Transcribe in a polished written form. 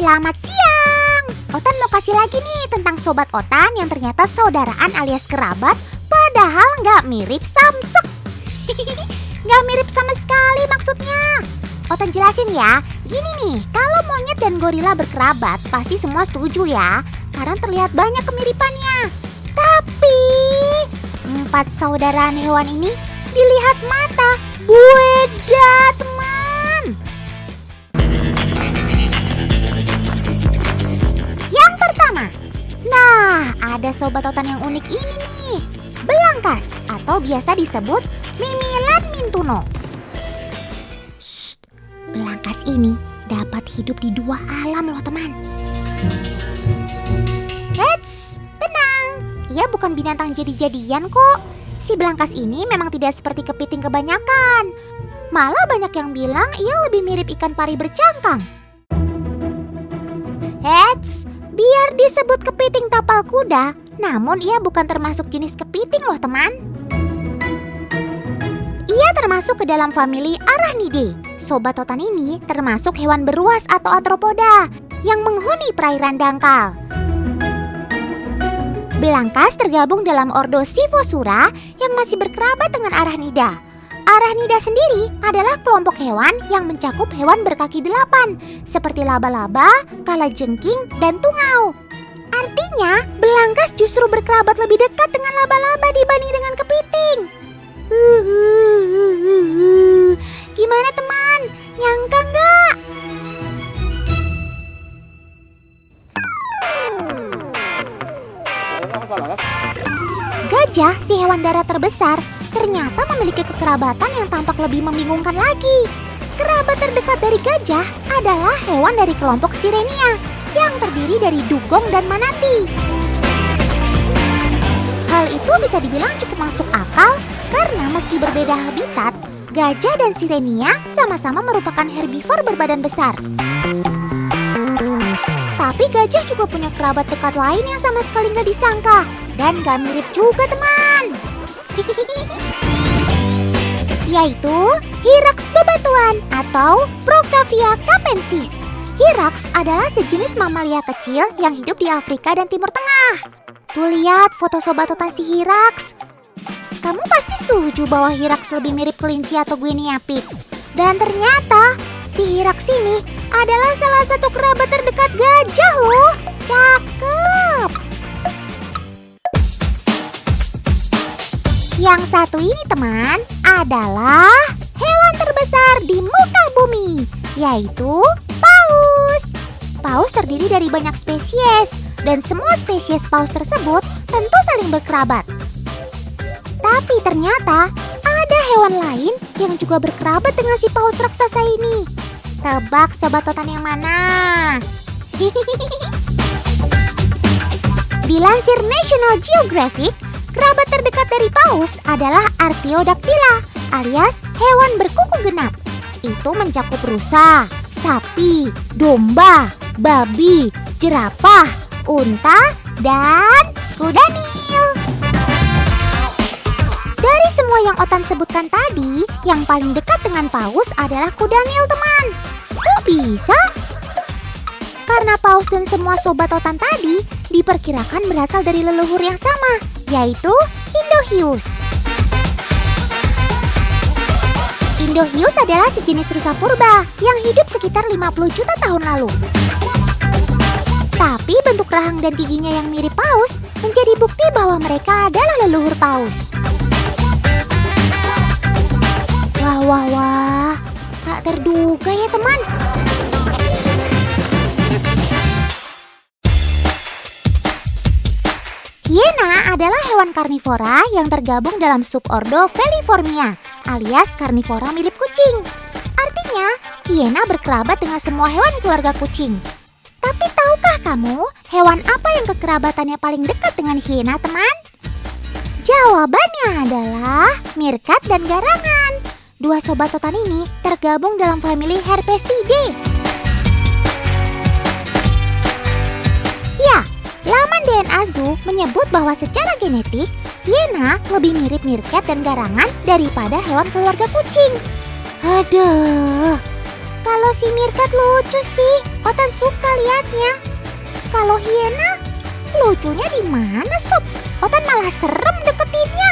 Selamat siang. Otan mau kasih lagi nih tentang Sobat Otan yang ternyata saudaraan alias kerabat, padahal nggak mirip samsek. Nggak mirip sama sekali maksudnya. Otan jelasin ya. Gini nih, kalau monyet dan gorila berkerabat pasti semua setuju ya, karena terlihat banyak kemiripannya. Tapi 4 saudaraan hewan ini dilihat mata beda, teman. Yang pertama, nah ada Sobat Otan yang unik ini nih, belangkas atau biasa disebut Mimilan Mintuno. Belangkas ini dapat hidup di 2 alam loh teman. Eits, tenang, ia bukan binatang jadi-jadian kok. Si belangkas ini memang tidak seperti kepiting kebanyakan. Malah banyak yang bilang ia lebih mirip ikan pari bercangkang. Eits, biar disebut kepiting tapal kuda, namun ia bukan termasuk jenis kepiting loh teman. Ia termasuk ke dalam famili Arachnidae. Sobat Otan ini termasuk hewan beruas atau arthropoda yang menghuni perairan dangkal. Belangkas tergabung dalam ordo Scyphosura yang masih berkerabat dengan Arachnida. Arachnida sendiri adalah kelompok hewan yang mencakup hewan berkaki 8 seperti laba-laba, kalajengking, dan tungau. Artinya, belangkas justru berkerabat lebih dekat dengan laba-laba dibanding dengan kepiting. Gimana teman? Nyangka nggak? Gajah, si hewan darat terbesar, ternyata memiliki kekerabatan yang tampak lebih membingungkan lagi. Kerabat terdekat dari gajah adalah hewan dari kelompok Sirenia yang terdiri dari dugong dan manatee. Hal itu bisa dibilang cukup masuk akal karena meski berbeda habitat, gajah dan Sirenia sama-sama merupakan herbivor berbadan besar. Tapi gajah juga punya kerabat dekat lain yang sama sekali nggak disangka. Dan gak mirip juga teman. Yaitu Hyrax bebatuan atau Procavia capensis. Hyrax adalah sejenis mamalia kecil yang hidup di Afrika dan Timur Tengah. Tuh lihat foto Sobat Otan si Hyrax. Kamu pasti setuju bahwa Hyrax lebih mirip kelinci atau guinea pig. Dan ternyata si Hyrax ini adalah salah satu kerabat terdekat gajah loh. Cakep. Yang satu ini teman adalah hewan terbesar di muka bumi, yaitu paus. Paus terdiri dari banyak spesies dan semua spesies paus tersebut tentu saling berkerabat. Tapi ternyata ada hewan lain yang juga berkerabat dengan si paus raksasa ini. Tebak Sobat Otan yang mana? Dilansir National Geographic, kerabat terdekat dari paus adalah Artiodactyla alias hewan berkuku genap. Itu mencakup rusa, sapi, domba, babi, jerapah, unta, dan kuda Nil. Dari semua yang Otan sebutkan tadi, yang paling dekat dengan paus adalah kuda Nil teman. Kok bisa? Karena paus dan semua Sobat Otan tadi diperkirakan berasal dari leluhur yang sama, yaitu Indohius. Indohius adalah sejenis rusa purba yang hidup sekitar 50 juta tahun lalu. Tapi bentuk rahang dan giginya yang mirip paus menjadi bukti bahwa mereka adalah leluhur paus. Wah, tak terduga ya teman. Hiena adalah hewan karnivora yang tergabung dalam subordo Feliformia alias karnivora mirip kucing. Artinya, hiena berkerabat dengan semua hewan keluarga kucing. Tapi tahukah kamu hewan apa yang kekerabatannya paling dekat dengan hiena, teman? Jawabannya adalah meerkat dan garangan. 2 Sobat Otan ini tergabung dalam famili Herpestidae. Ya, laman DNA Zoo menyebut bahwa secara genetik, hiena lebih mirip meerkat dan garangan daripada hewan keluarga kucing. Aduh, Kalau si Meerkat lucu sih, Otan suka liatnya. Kalau hiena, lucunya di mana, Sob? Otan malah serem deketinnya.